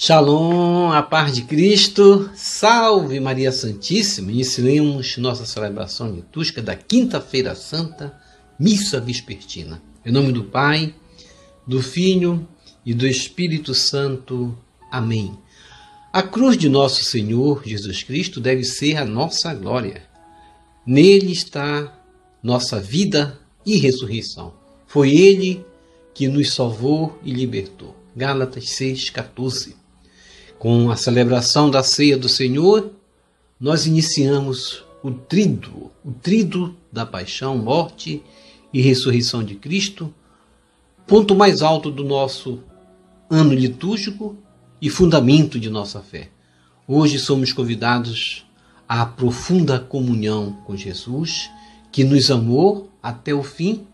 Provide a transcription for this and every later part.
Shalom, a paz de Cristo, salve Maria Santíssima. Iniciemos nossa celebração litúrgica da Quinta-feira Santa, Missa Vespertina. Em nome do Pai, do Filho e do Espírito Santo. Amém. A cruz de nosso Senhor Jesus Cristo deve ser a nossa glória. Nele está nossa vida e ressurreição. Foi Ele que nos salvou e libertou. Gálatas 6,14. Com a celebração da ceia do Senhor, nós iniciamos o tríduo da paixão, morte e ressurreição de Cristo, ponto mais alto do nosso ano litúrgico e fundamento de nossa fé. Hoje somos convidados à profunda comunhão com Jesus, que nos amou até o fim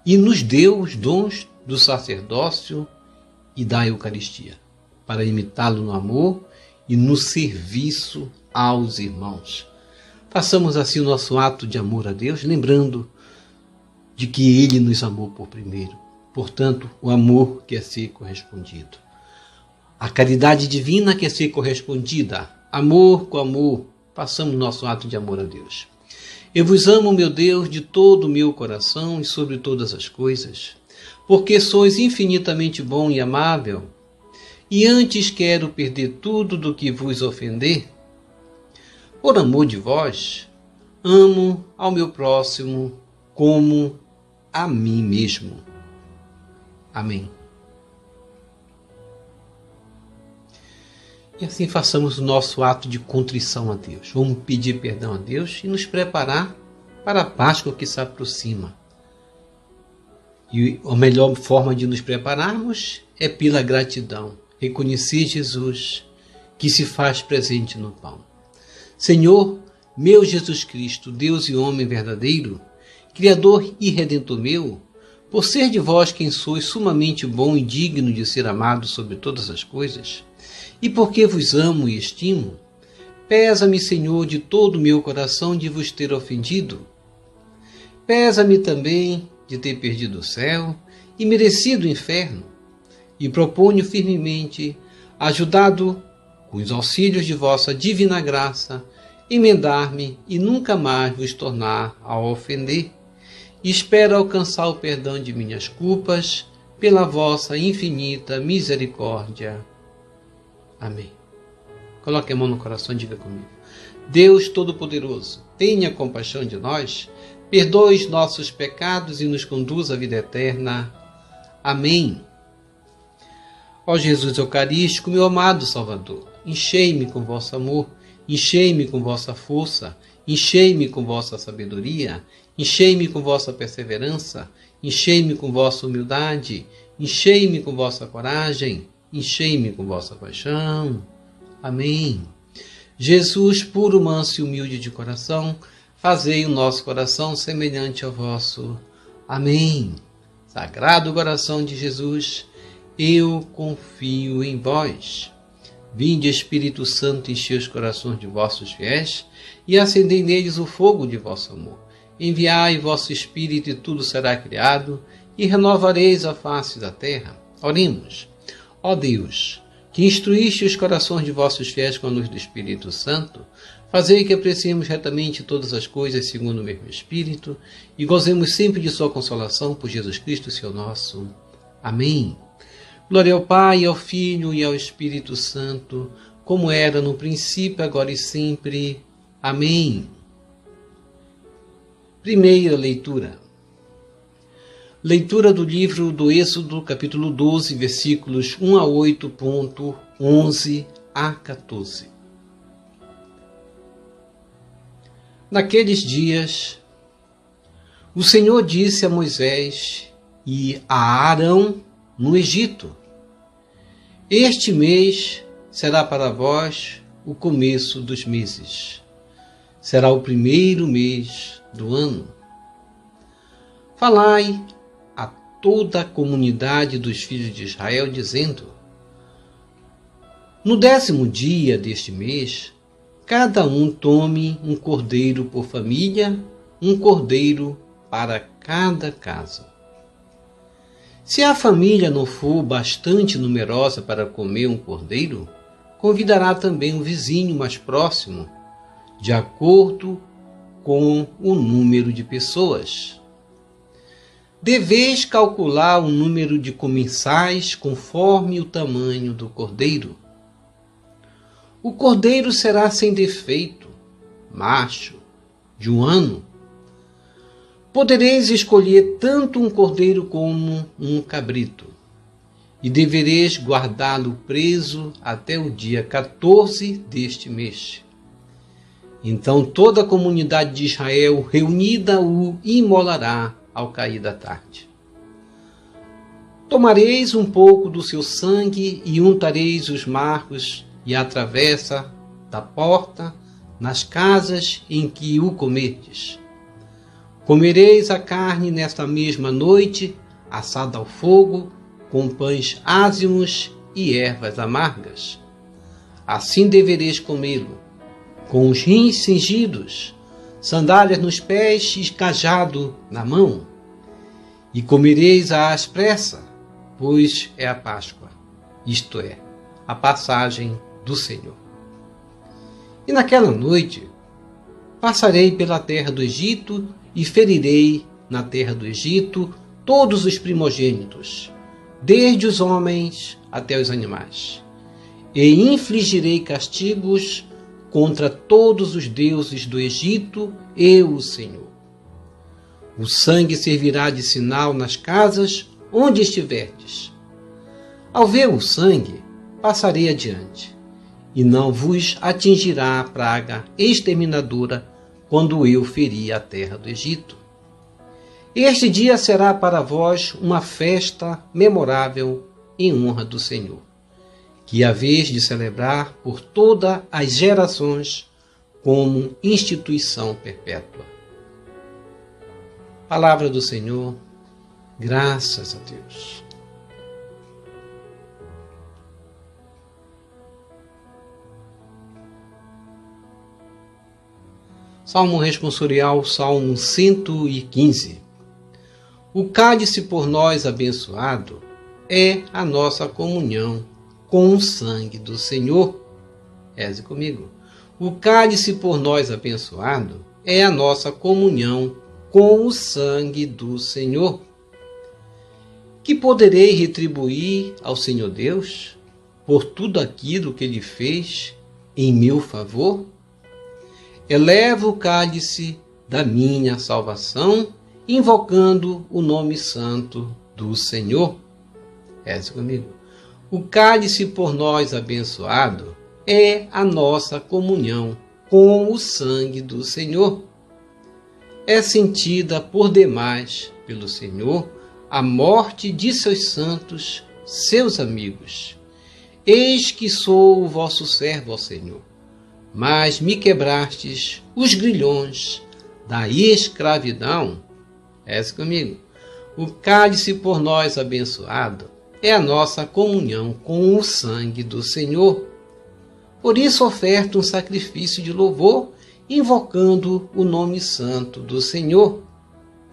e nos deu os dons do sacerdócio e da Eucaristia, para imitá-lo no amor e no serviço aos irmãos. Façamos assim o nosso ato de amor a Deus, lembrando de que Ele nos amou por primeiro. Portanto, o amor quer ser correspondido. A caridade divina quer ser correspondida. Amor com amor, façamos nosso ato de amor a Deus. Eu vos amo, meu Deus, de todo o meu coração e sobre todas as coisas, porque sois infinitamente bom e amável, e antes quero perder tudo do que vos ofender. Por amor de vós, amo ao meu próximo como a mim mesmo. Amém. E assim façamos o nosso ato de contrição a Deus. Vamos pedir perdão a Deus e nos preparar para a Páscoa que se aproxima. E a melhor forma de nos prepararmos é pela gratidão. Reconhecer Jesus, que se faz presente no pão. Senhor, meu Jesus Cristo, Deus e homem verdadeiro, Criador e Redentor meu, por ser de vós quem sois sumamente bom e digno de ser amado sobre todas as coisas, e porque vos amo e estimo, pesa-me, Senhor, de todo o meu coração de vos ter ofendido. Pesa-me também de ter perdido o céu e merecido o inferno, e proponho firmemente, ajudado com os auxílios de vossa divina graça, emendar-me e nunca mais vos tornar a ofender. E espero alcançar o perdão de minhas culpas pela vossa infinita misericórdia. Amém. Coloque a mão no coração e diga comigo. Deus Todo-Poderoso, tenha compaixão de nós, perdoe os nossos pecados e nos conduz à vida eterna. Amém. Ó Jesus Eucarístico, meu amado Salvador, enchei-me com vosso amor, enchei-me com vossa força, enchei-me com vossa sabedoria, enchei-me com vossa perseverança, enchei-me com vossa humildade, enchei-me com vossa coragem, enchei-me com vossa paixão. Amém. Jesus, puro, manso e humilde de coração, fazei o nosso coração semelhante ao vosso. Amém. Sagrado coração de Jesus, eu confio em vós. Vinde, Espírito Santo, enchei os corações de vossos fiéis e acendei neles o fogo de vosso amor. Enviai vosso Espírito e tudo será criado e renovareis a face da terra. Oremos. Ó Deus, que instruíste os corações de vossos fiéis com a luz do Espírito Santo, fazei que apreciemos retamente todas as coisas segundo o mesmo Espírito e gozemos sempre de sua consolação por Jesus Cristo, Senhor nosso. Amém. Glória ao Pai, ao Filho e ao Espírito Santo, como era no princípio, agora e sempre. Amém. Primeira leitura. Leitura do livro do Êxodo, capítulo 12, versículos 1 a 8.11 a 14. Naqueles dias, o Senhor disse a Moisés e a Arão no Egito: Este mês será para vós o começo dos meses. Será o primeiro mês do ano. Falai a toda a comunidade dos filhos de Israel, dizendo: No 10º dia deste mês, cada um tome um cordeiro por família, um cordeiro para cada casa. Se a família não for bastante numerosa para comer um cordeiro, convidará também um vizinho mais próximo, de acordo com o número de pessoas. Deveis calcular o número de comensais conforme o tamanho do cordeiro. O cordeiro será sem defeito, macho, de 1 ano. Podereis escolher tanto um cordeiro como um cabrito, e devereis guardá-lo preso até o dia 14 deste mês. Então toda a comunidade de Israel reunida o imolará ao cair da tarde. Tomareis um pouco do seu sangue e untareis os marcos e a travessa da porta nas casas em que o comerdes. Comereis a carne nesta mesma noite, assada ao fogo, com pães ázimos e ervas amargas. Assim devereis comê-lo, com os rins cingidos, sandálias nos pés e cajado na mão. E comereis às pressa, pois é a Páscoa, isto é, a passagem do Senhor. E naquela noite passarei pela terra do Egito e ferirei na terra do Egito todos os primogênitos, desde os homens até os animais, e infligirei castigos contra todos os deuses do Egito, eu, o Senhor. O sangue servirá de sinal nas casas onde estiverdes. Ao ver o sangue, passarei adiante, e não vos atingirá a praga exterminadora quando eu ferir a terra do Egito. Este dia será para vós uma festa memorável em honra do Senhor, que haveis de celebrar por todas as gerações como instituição perpétua. Palavra do Senhor, graças a Deus. Salmo responsorial, Salmo 115. O cálice por nós abençoado é a nossa comunhão com o sangue do Senhor. Reze comigo. O cálice por nós abençoado é a nossa comunhão com o sangue do Senhor. Que poderei retribuir ao Senhor Deus por tudo aquilo que Ele fez em meu favor? Elevo o cálice da minha salvação, invocando o nome santo do Senhor. Reze comigo. O cálice por nós abençoado é a nossa comunhão com o sangue do Senhor. É sentida por demais pelo Senhor a morte de seus santos, seus amigos. Eis que sou o vosso servo, ó Senhor, mas me quebrastes os grilhões da escravidão. Reze comigo. O cálice por nós abençoado é a nossa comunhão com o sangue do Senhor. Por isso oferto um sacrifício de louvor, invocando o nome santo do Senhor.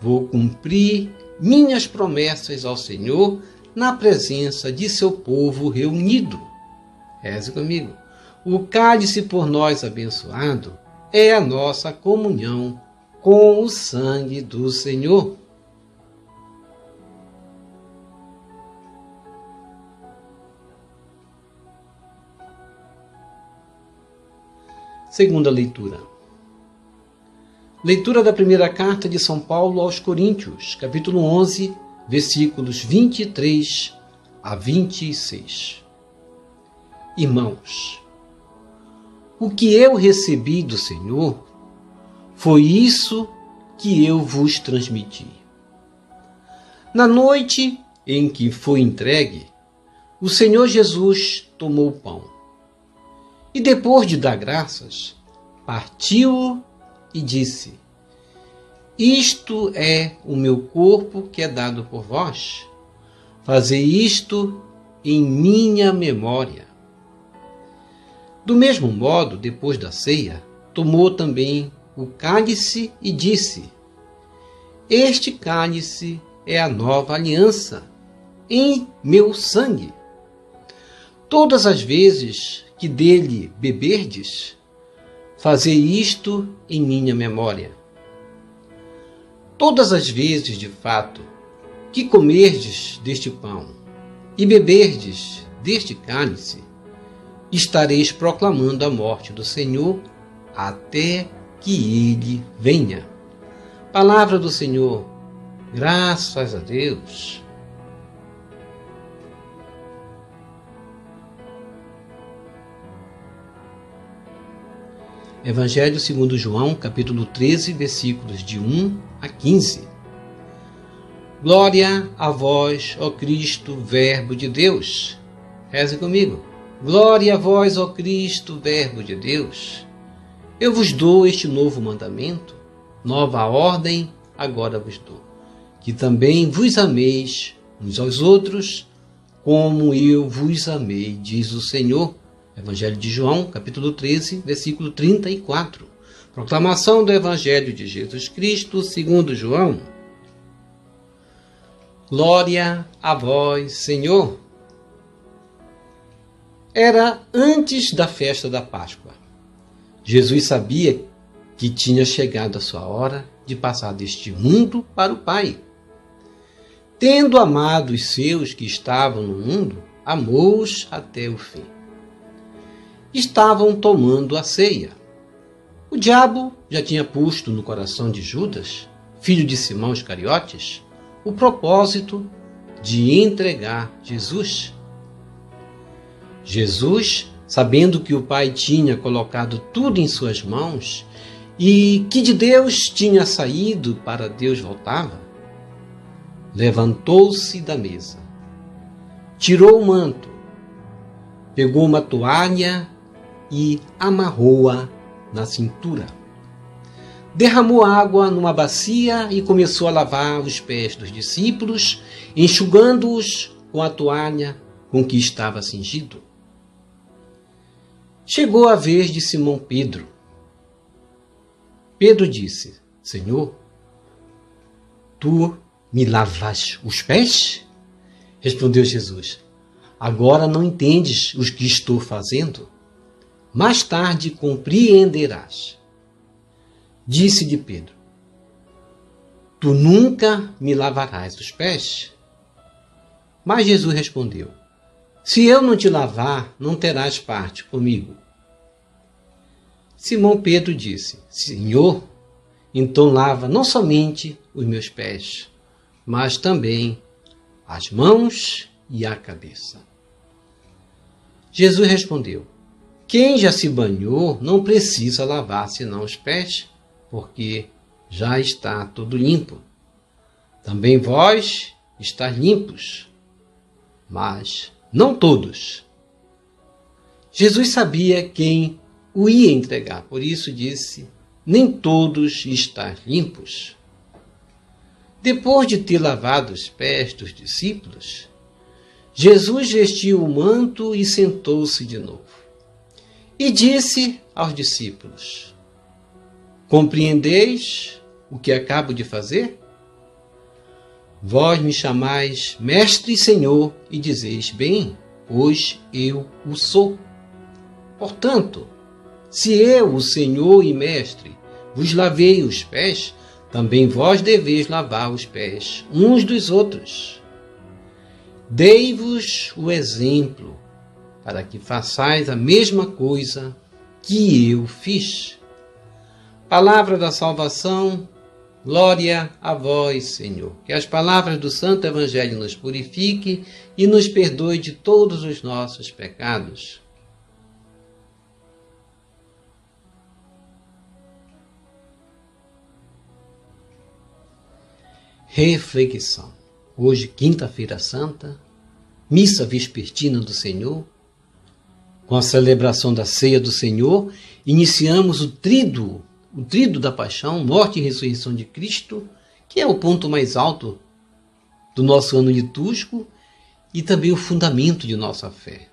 Vou cumprir minhas promessas ao Senhor na presença de seu povo reunido. Reze comigo. O cálice por nós abençoado é a nossa comunhão com o sangue do Senhor. Segunda leitura. Leitura da primeira carta de São Paulo aos Coríntios, capítulo 11, versículos 23 a 26. Irmãos, o que eu recebi do Senhor foi isso que eu vos transmiti. Na noite em que foi entregue, o Senhor Jesus tomou o pão e, depois de dar graças, partiu-o e disse: Isto é o meu corpo que é dado por vós. Fazei isto em minha memória. Do mesmo modo, depois da ceia, tomou também o cálice e disse: Este cálice é a nova aliança em meu sangue. Todas as vezes que dele beberdes, fazei isto em minha memória. Todas as vezes, de fato, que comerdes deste pão e beberdes deste cálice, estareis proclamando a morte do Senhor até que ele venha. Palavra do Senhor, graças a Deus. Evangelho segundo João, capítulo 13, versículos de 1 a 15. Glória a vós, ó Cristo, Verbo de Deus. Reze comigo. Glória a vós, ó Cristo, Verbo de Deus. Eu vos dou este novo mandamento, nova ordem agora vos dou, que também vos ameis uns aos outros, como eu vos amei, diz o Senhor. Evangelho de João, capítulo 13, versículo 34. Proclamação do Evangelho de Jesus Cristo, segundo João. Glória a vós, Senhor. Era antes da festa da Páscoa. Jesus sabia que tinha chegado a sua hora de passar deste mundo para o Pai. Tendo amado os seus que estavam no mundo, amou-os até o fim. Estavam tomando a ceia. O diabo já tinha posto no coração de Judas, filho de Simão Iscariotes, o propósito de entregar Jesus. Jesus, sabendo que o Pai tinha colocado tudo em suas mãos e que de Deus tinha saído para Deus voltava, levantou-se da mesa, tirou o manto, pegou uma toalha e amarrou-a na cintura. Derramou água numa bacia e começou a lavar os pés dos discípulos, enxugando-os com a toalha com que estava cingido. Chegou a vez de Simão Pedro. Pedro disse: Senhor, tu me lavas os pés? Respondeu Jesus: agora não entendes o que estou fazendo? Mais tarde compreenderás. Disse-lhe Pedro: tu nunca me lavarás os pés? Mas Jesus respondeu: se eu não te lavar, não terás parte comigo. Simão Pedro disse: Senhor, então lava não somente os meus pés, mas também as mãos e a cabeça. Jesus respondeu: quem já se banhou não precisa lavar senão os pés, porque já está tudo limpo. Também vós estáis limpos, mas não todos. Jesus sabia quem o ia entregar, por isso disse: nem todos estáis limpos. Depois de ter lavado os pés dos discípulos, Jesus vestiu o manto e sentou-se de novo. E disse aos discípulos: compreendeis o que acabo de fazer? Vós me chamais Mestre e Senhor e dizeis: bem, pois eu o sou. Portanto, se eu, o Senhor e Mestre, vos lavei os pés, também vós deveis lavar os pés uns dos outros. Dei-vos o exemplo, para que façais a mesma coisa que eu fiz. Palavra da salvação, glória a vós, Senhor. Que as palavras do Santo Evangelho nos purifiquem e nos perdoe de todos os nossos pecados. Reflexão. Hoje, quinta-feira santa, missa vespertina do Senhor. Com a celebração da ceia do Senhor, iniciamos o tríduo da paixão, morte e ressurreição de Cristo, que é o ponto mais alto do nosso ano litúrgico e também o fundamento de nossa fé.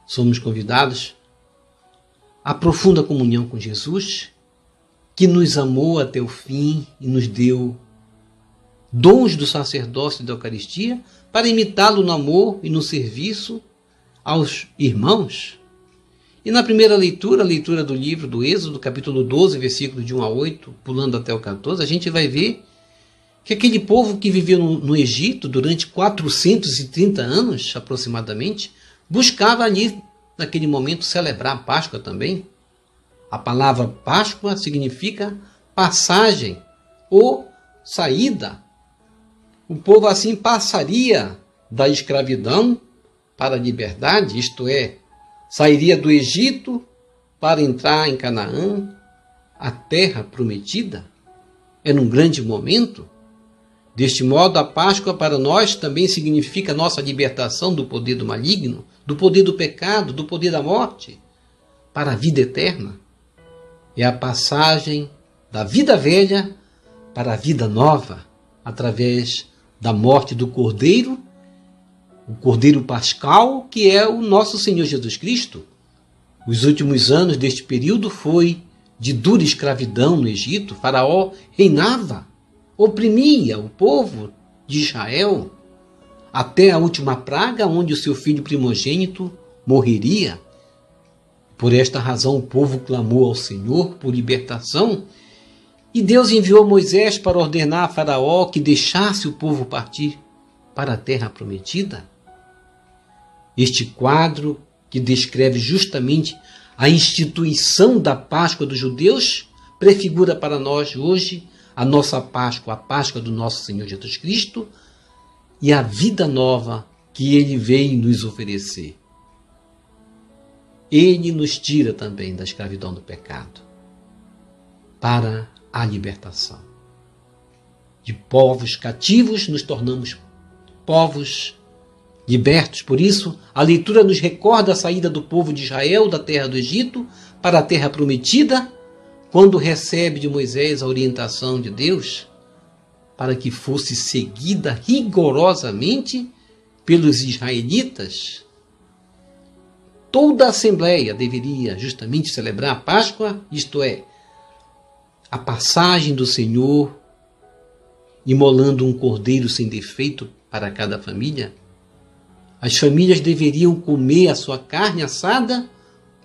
Somos convidados à profunda comunhão com Jesus, que nos amou até o fim e nos deu dons do sacerdócio e da Eucaristia para imitá-lo no amor e no serviço aos irmãos. E na primeira leitura, a leitura do livro do Êxodo, capítulo 12, versículo de 1 a 8, pulando até o 14, a gente vai ver que aquele povo que viveu no Egito durante 430 anos, aproximadamente, buscava ali, naquele momento, celebrar a Páscoa também. A palavra Páscoa significa passagem ou saída. O povo assim passaria da escravidão para a liberdade, isto é, sairia do Egito para entrar em Canaã, a terra prometida. Era um grande momento. Deste modo, a Páscoa para nós também significa nossa libertação do poder do maligno, do poder do pecado, do poder da morte, para a vida eterna. É a passagem da vida velha para a vida nova, através da morte do Cordeiro, o Cordeiro Pascal, que é o nosso Senhor Jesus Cristo. Os últimos anos deste período foi de dura escravidão no Egito. Faraó reinava, oprimia o povo de Israel, até a última praga, onde o seu filho primogênito morreria. Por esta razão o povo clamou ao Senhor por libertação, e Deus enviou Moisés para ordenar a Faraó que deixasse o povo partir para a terra prometida. Este quadro, que descreve justamente a instituição da Páscoa dos judeus, prefigura para nós hoje a nossa Páscoa, a Páscoa do nosso Senhor Jesus Cristo, e a vida nova que Ele veio nos oferecer. Ele nos tira também da escravidão do pecado para a libertação. De povos cativos nos tornamos povos libertos. Por isso, a leitura nos recorda a saída do povo de Israel da terra do Egito para a terra prometida, quando recebe de Moisés a orientação de Deus para que fosse seguida rigorosamente pelos israelitas. Toda a Assembleia deveria justamente celebrar a Páscoa, isto é, a passagem do Senhor, imolando um cordeiro sem defeito para cada família. As famílias deveriam comer a sua carne assada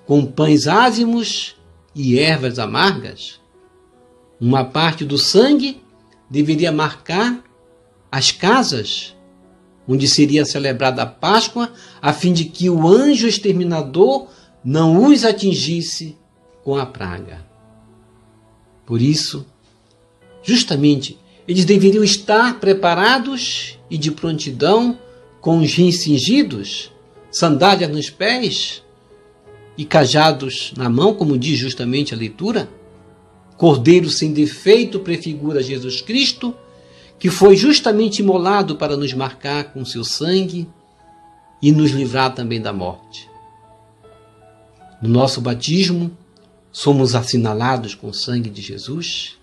com pães ázimos e ervas amargas. Uma parte do sangue deveria marcar as casas onde seria celebrada a Páscoa, a fim de que o anjo exterminador não os atingisse com a praga. Por isso, justamente, eles deveriam estar preparados e de prontidão, com os rins cingidos, sandálias nos pés e cajados na mão, como diz justamente a leitura. Cordeiro sem defeito prefigura Jesus Cristo, que foi justamente imolado para nos marcar com seu sangue e nos livrar também da morte. No nosso batismo, somos assinalados com o sangue de Jesus,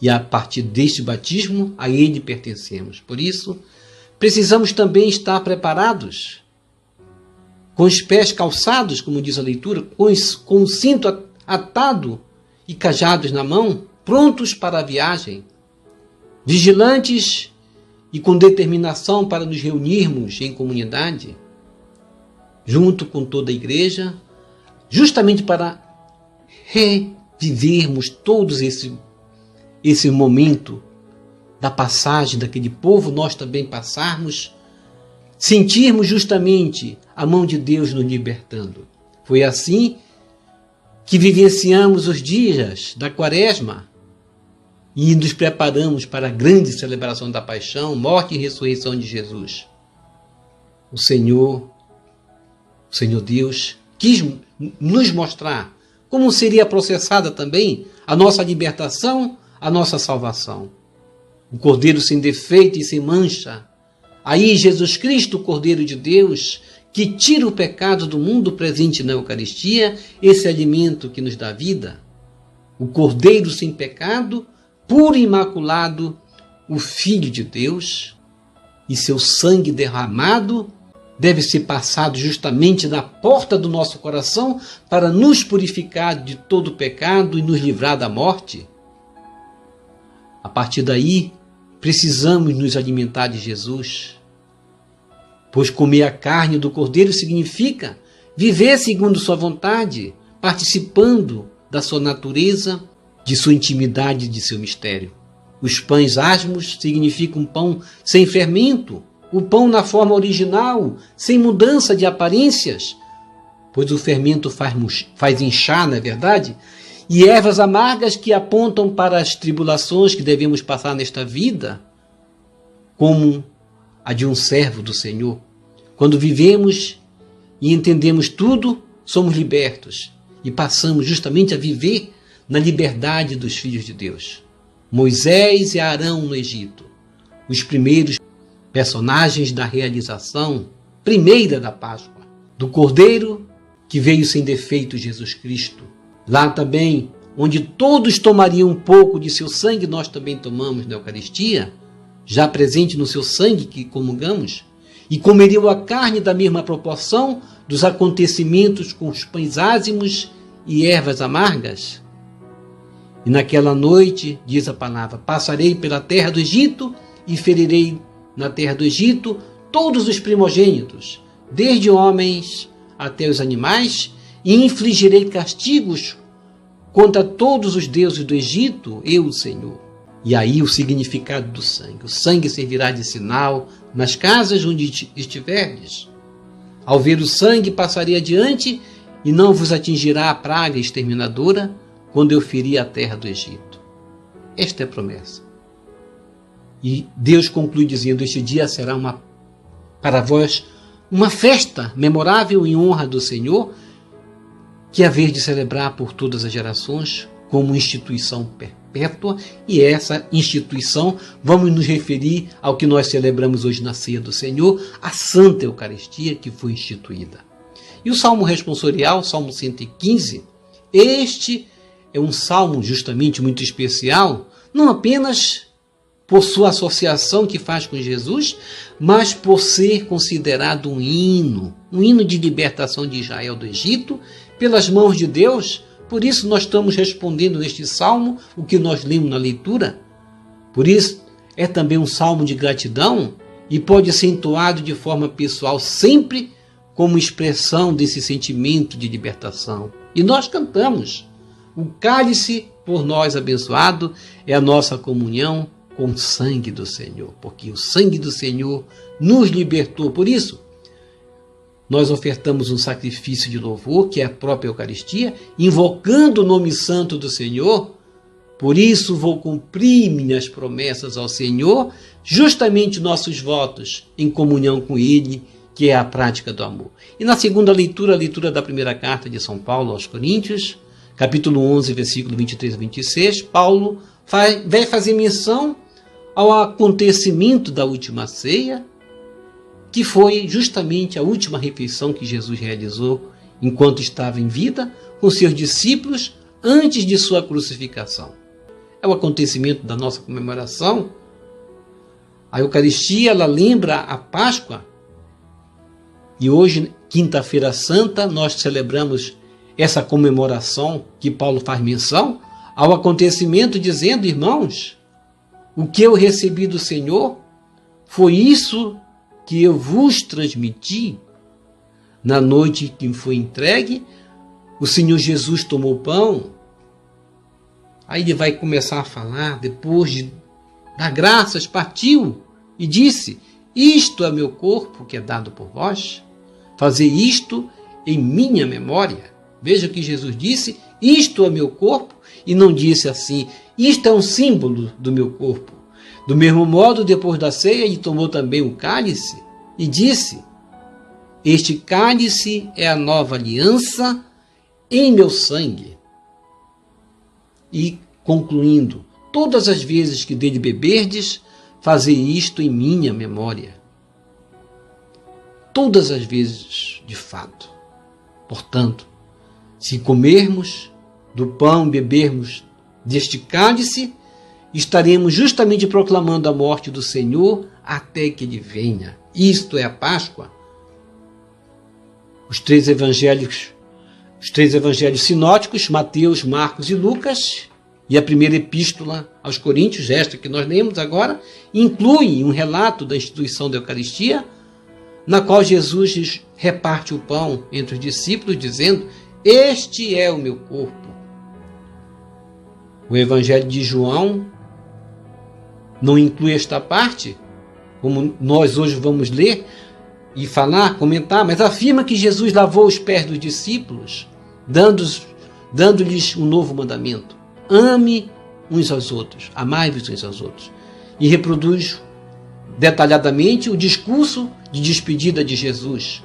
e a partir deste batismo, a Ele pertencemos. Por isso, precisamos também estar preparados, com os pés calçados, como diz a leitura, com o cinto atado e cajados na mão, prontos para a viagem, vigilantes e com determinação para nos reunirmos em comunidade, junto com toda a igreja, justamente para revivermos todos esse momento da passagem daquele povo, nós também passarmos, sentirmos justamente a mão de Deus nos libertando. Foi assim que vivenciamos os dias da Quaresma e nos preparamos para a grande celebração da paixão, morte e ressurreição de Jesus. O Senhor Deus quis nos mostrar como seria processada também a nossa libertação, a nossa salvação. O Cordeiro sem defeito e sem mancha. Aí Jesus Cristo, o Cordeiro de Deus, que tira o pecado do mundo, presente na Eucaristia, esse alimento que nos dá vida. O Cordeiro sem pecado, puro e imaculado, o Filho de Deus, e seu sangue derramado deve ser passado justamente na porta do nosso coração para nos purificar de todo pecado e nos livrar da morte. A partir daí, precisamos nos alimentar de Jesus, pois comer a carne do Cordeiro significa viver segundo sua vontade, participando da sua natureza, de sua intimidade, de seu mistério. Os pães asmos significam pão sem fermento, o pão na forma original, sem mudança de aparências, pois o fermento faz inchar, não é verdade? E ervas amargas que apontam para as tribulações que devemos passar nesta vida, como a de um servo do Senhor. Quando vivemos e entendemos tudo, somos libertos e passamos justamente a viver na liberdade dos filhos de Deus. Moisés e Arão no Egito, os primeiros personagens da realização primeira da Páscoa, do Cordeiro que veio sem defeito, Jesus Cristo. Lá também, onde todos tomariam um pouco de seu sangue, nós também tomamos na Eucaristia, já presente no seu sangue que comungamos, e comeriam a carne da mesma proporção dos acontecimentos com os pães ázimos e ervas amargas. E naquela noite, diz a palavra, passarei pela terra do Egito e ferirei na terra do Egito todos os primogênitos, desde homens até os animais, e infligirei castigos contra todos os deuses do Egito, eu, o Senhor. E aí o significado do sangue. O sangue servirá de sinal nas casas onde estiverdes. Ao ver o sangue, passarei adiante e não vos atingirá a praga exterminadora quando eu ferir a terra do Egito. Esta é a promessa. E Deus conclui dizendo, este dia será para vós uma festa memorável em honra do Senhor, que haver de celebrar por todas as gerações como instituição perpétua, e essa instituição, vamos nos referir ao que nós celebramos hoje na ceia do Senhor, a Santa Eucaristia que foi instituída. E o Salmo responsorial, Salmo 115, este é um salmo justamente muito especial, não apenas por sua associação que faz com Jesus, mas por ser considerado um hino de libertação de Israel do Egito, pelas mãos de Deus. Por isso nós estamos respondendo neste salmo o que nós lemos na leitura. Por isso é também um salmo de gratidão e pode ser entoado de forma pessoal sempre como expressão desse sentimento de libertação. E nós cantamos, o cálice por nós abençoado é a nossa comunhão com o sangue do Senhor, porque o sangue do Senhor nos libertou. Por isso, nós ofertamos um sacrifício de louvor, que é a própria Eucaristia, invocando o nome santo do Senhor. Por isso vou cumprir minhas promessas ao Senhor, justamente nossos votos em comunhão com Ele, que é a prática do amor. E na segunda leitura, a leitura da primeira carta de São Paulo aos Coríntios, capítulo 11, versículo 23 a 26, Paulo vai fazer menção ao acontecimento da última ceia, que foi justamente a última refeição que Jesus realizou enquanto estava em vida com seus discípulos antes de sua crucificação. É o acontecimento da nossa comemoração. A Eucaristia, ela lembra a Páscoa. E hoje, quinta-feira santa, nós celebramos essa comemoração que Paulo faz menção ao acontecimento, dizendo, irmãos, o que eu recebi do Senhor foi isso que eu vos transmiti. Na noite que me foi entregue, o Senhor Jesus tomou o pão. Aí ele vai começar a falar, depois de dar graças, partiu e disse, isto é meu corpo que é dado por vós, fazer isto em minha memória. Veja que Jesus disse, isto é meu corpo, e não disse assim, isto é um símbolo do meu corpo. Do mesmo modo, depois da ceia, ele tomou também o cálice e disse, este cálice é a nova aliança em meu sangue. E concluindo, todas as vezes que dele beberdes, fazei isto em minha memória. Todas as vezes, de fato. Portanto, se comermos do pão, bebermos deste cálice, estaremos justamente proclamando a morte do Senhor até que ele venha. Isto é a Páscoa. Os três evangelhos sinóticos, Mateus, Marcos e Lucas, e a primeira epístola aos Coríntios, esta que nós lemos agora, incluem um relato da instituição da Eucaristia, na qual Jesus reparte o pão entre os discípulos, dizendo: este é o meu corpo. O Evangelho de João não inclui esta parte, como nós hoje vamos ler e falar, comentar, mas afirma que Jesus lavou os pés dos discípulos, dando-lhes um novo mandamento: ame uns aos outros, amai-vos uns aos outros. E reproduz detalhadamente o discurso de despedida de Jesus,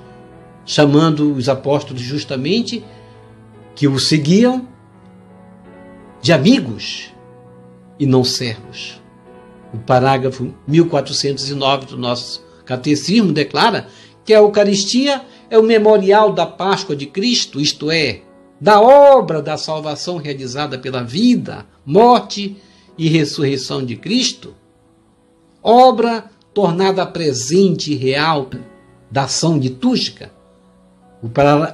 chamando os apóstolos justamente que o seguiam de amigos e não servos. O parágrafo 1409 do nosso catecismo declara que a Eucaristia é o memorial da Páscoa de Cristo, isto é, da obra da salvação realizada pela vida, morte e ressurreição de Cristo, obra tornada presente e real da ação litúrgica.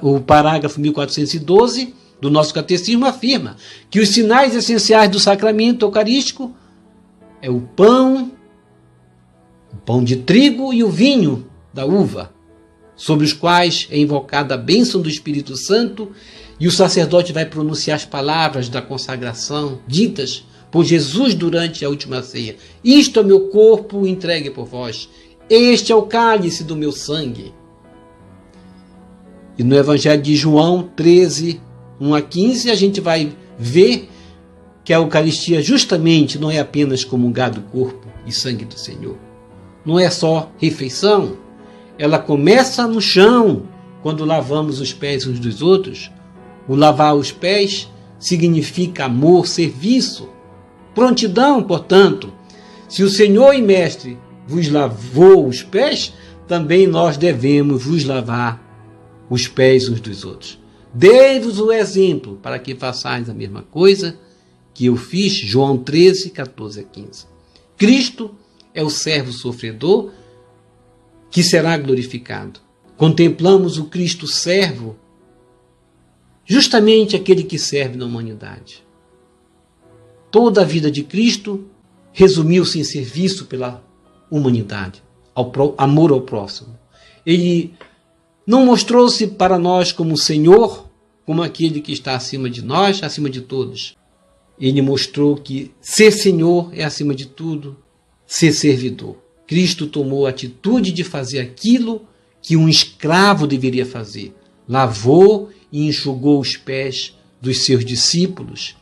O parágrafo 1412 do nosso catecismo afirma que os sinais essenciais do sacramento eucarístico é o pão de trigo e o vinho da uva, sobre os quais é invocada a bênção do Espírito Santo, e o sacerdote vai pronunciar as palavras da consagração ditas por Jesus durante a última ceia: isto é meu corpo entregue por vós, este é o cálice do meu sangue. E no Evangelho de João 13, 1 a 15, a gente vai ver que a Eucaristia justamente não é apenas comungar do corpo e sangue do Senhor. Não é só refeição. Ela começa no chão, quando lavamos os pés uns dos outros. O lavar os pés significa amor, serviço, prontidão, portanto. Se o Senhor e Mestre vos lavou os pés, também nós devemos vos lavar os pés uns dos outros. Dei-vos o exemplo para que façais a mesma coisa que eu fiz. João 13, 14 a 15. Cristo é o servo sofredor que será glorificado. Contemplamos o Cristo servo, justamente aquele que serve na humanidade. Toda a vida de Cristo resumiu-se em serviço pela humanidade, amor ao próximo. Ele não mostrou-se para nós como Senhor, como aquele que está acima de nós, acima de todos. Ele mostrou que ser Senhor é acima de tudo, ser servidor. Cristo tomou a atitude de fazer aquilo que um escravo deveria fazer. Lavou e enxugou os pés dos seus discípulos.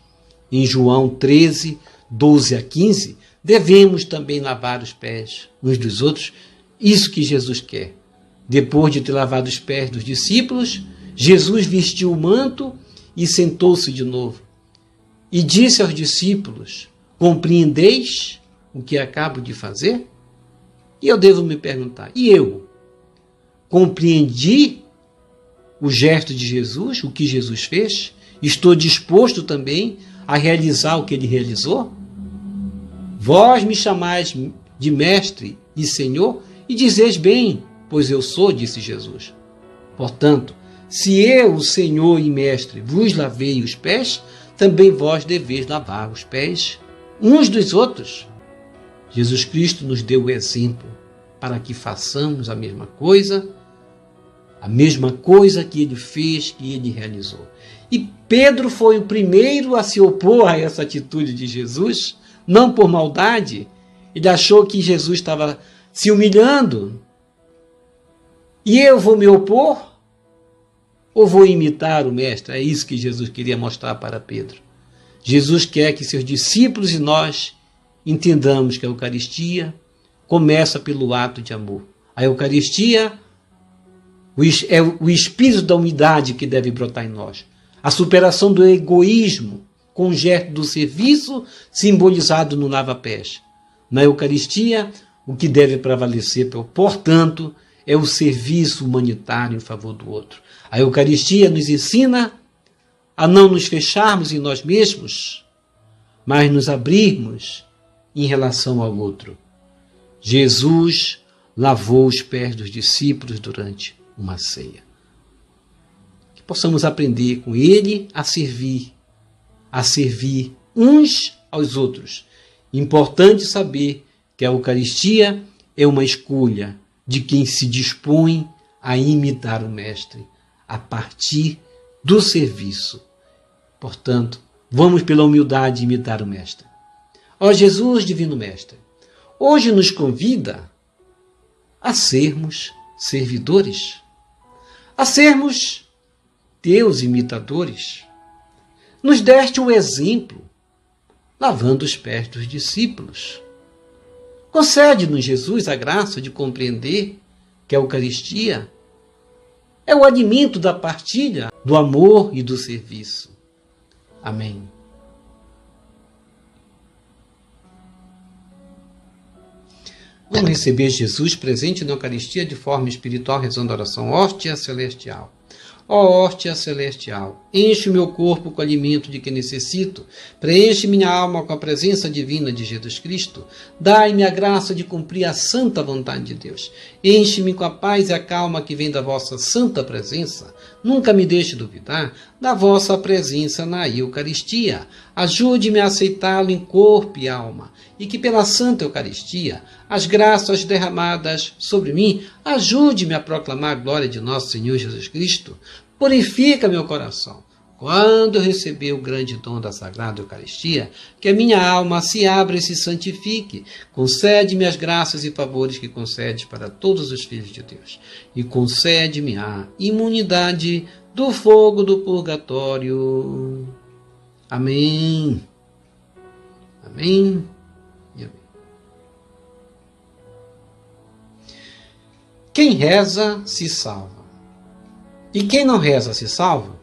Em João 13, 12 a 15, devemos também lavar os pés uns dos outros. Isso que Jesus quer. Depois de ter lavado os pés dos discípulos, Jesus vestiu o manto e sentou-se de novo. E disse aos discípulos: compreendeis o que acabo de fazer? E eu devo me perguntar: e eu? Compreendi o gesto de Jesus, o que Jesus fez? Estou disposto também a realizar o que ele realizou? Vós me chamais de mestre e senhor, e dizeis bem, pois eu sou, disse Jesus. Portanto, se eu, o Senhor e Mestre, vos lavei os pés, também vós deveis lavar os pés uns dos outros. Jesus Cristo nos deu o exemplo para que façamos a mesma coisa que ele fez, que ele realizou. E Pedro foi o primeiro a se opor a essa atitude de Jesus, não por maldade. Ele achou que Jesus estava se humilhando. E eu vou me opor? Ou vou imitar o Mestre? É isso que Jesus queria mostrar para Pedro. Jesus quer que seus discípulos e nós entendamos que a Eucaristia começa pelo ato de amor. A Eucaristia é o espírito da unidade que deve brotar em nós. A superação do egoísmo com o gesto do serviço simbolizado no lava-pés. Na Eucaristia, o que deve prevalecer, portanto, é o serviço humanitário em favor do outro. A Eucaristia nos ensina a não nos fecharmos em nós mesmos, mas nos abrirmos em relação ao outro. Jesus lavou os pés dos discípulos durante uma ceia. Que possamos aprender com ele a servir uns aos outros. Importante saber que a Eucaristia é uma escolha, de quem se dispõe a imitar o Mestre a partir do serviço. Portanto, vamos pela humildade imitar o Mestre. Ó Jesus, Divino Mestre, hoje nos convida a sermos servidores, a sermos teus imitadores. Nos deste o exemplo, lavando os pés dos discípulos. Concede-nos, Jesus, a graça de compreender que a Eucaristia é o alimento da partilha, do amor e do serviço. Amém. Vamos receber Jesus presente na Eucaristia de forma espiritual, rezando a oração Hóstia Celestial. Ó hóstia celestial, enche o meu corpo com o alimento de que necessito, preenche minha alma com a presença divina de Jesus Cristo, dai-me a graça de cumprir a santa vontade de Deus, enche-me com a paz e a calma que vem da vossa santa presença, nunca me deixe duvidar da vossa presença na Eucaristia, ajude-me a aceitá-lo em corpo e alma, e que pela Santa Eucaristia, as graças derramadas sobre mim, ajude-me a proclamar a glória de nosso Senhor Jesus Cristo. Purifica meu coração. Quando eu receber o grande dom da Sagrada Eucaristia, que a minha alma se abra e se santifique. Concede-me as graças e favores que concedes para todos os filhos de Deus. E concede-me a imunidade do fogo do purgatório. Amém. Amém. Quem reza, se salva. E quem não reza, se salva?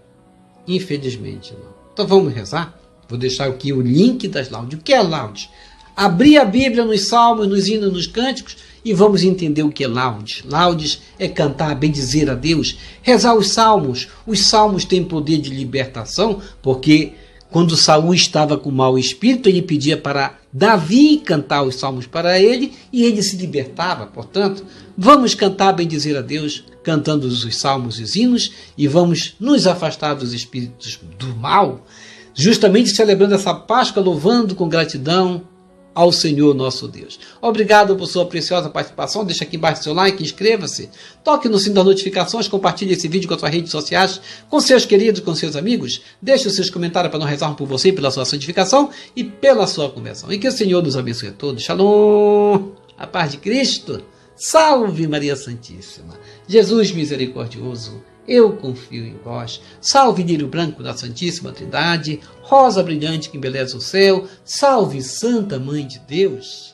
Infelizmente não. Então vamos rezar? Vou deixar aqui o link das laudes. O que é laudes? Abrir a Bíblia nos salmos, nos hinos, nos cânticos e vamos entender o que é laudes. Laudes é cantar, bendizer a Deus, rezar os salmos. Os salmos têm poder de libertação, porque quando Saul estava com mau espírito, ele pedia para Davi cantar os salmos para ele e ele se libertava. Portanto, vamos cantar, bendizer a Deus, cantando os salmos e os hinos e vamos nos afastar dos espíritos do mal, justamente celebrando essa Páscoa, louvando com gratidão ao Senhor nosso Deus. Obrigado por sua preciosa participação. Deixa aqui embaixo seu like, inscreva-se, toque no sino das notificações, compartilhe esse vídeo com as suas redes sociais, com seus queridos, com seus amigos. Deixe os seus comentários para nós rezarmos por você, pela sua santificação e pela sua conversão. E que o Senhor nos abençoe a todos. Shalom! A paz de Cristo. Salve Maria Santíssima. Jesus misericordioso, eu confio em vós. Salve lírio branco da Santíssima Trindade, rosa brilhante que embeleza o céu. Salve Santa Mãe de Deus.